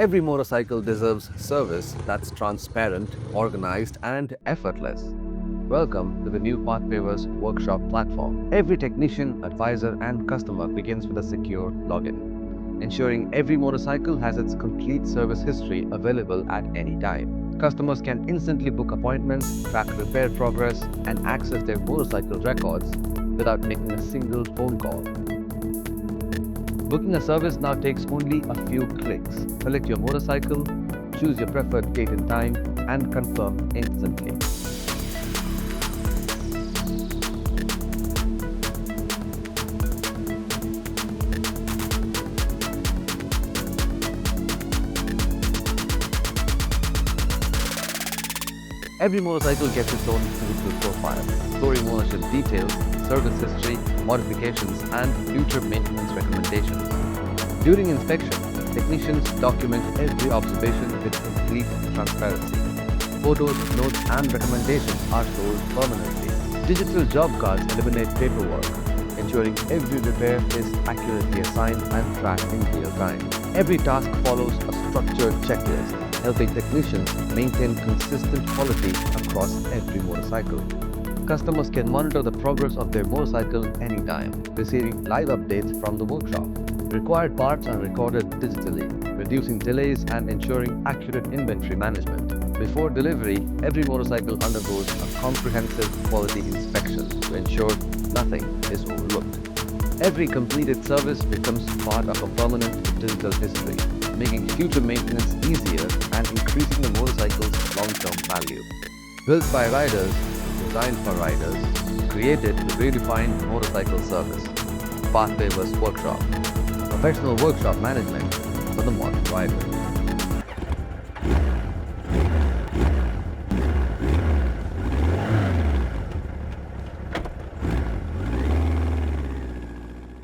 Every motorcycle deserves service that's transparent, organized, and effortless. Welcome to the new Pathpavers Workshop platform. Every technician, advisor, and customer begins with a secure login, ensuring every motorcycle has its complete service history available at any time. Customers can instantly book appointments, track repair progress, and access their motorcycle records without making a single phone call. Booking a service now takes only a few clicks. Select your motorcycle, choose your preferred date and time, and confirm instantly. Every motorcycle gets its own digital profile, storing ownership details, service history, modifications, and future maintenance recommendations. During inspection, technicians document every observation with complete transparency. Photos, notes, and recommendations are stored permanently. Digital job cards eliminate paperwork, ensuring every repair is accurately assigned and tracked in real time. Every task follows a structured checklist, helping technicians maintain consistent quality across every motorcycle. Customers can monitor the progress of their motorcycle anytime, receiving live updates from the workshop. Required parts are recorded digitally, reducing delays and ensuring accurate inventory management. Before delivery, every motorcycle undergoes a comprehensive quality inspection to ensure nothing is overlooked. Every completed service becomes part of a permanent digital history, making future maintenance easier and increasing the motorcycle's long-term value. Built by riders, designed for riders, created to redefine motorcycle service. Pathpavers Workshop, professional workshop management for the modern rider.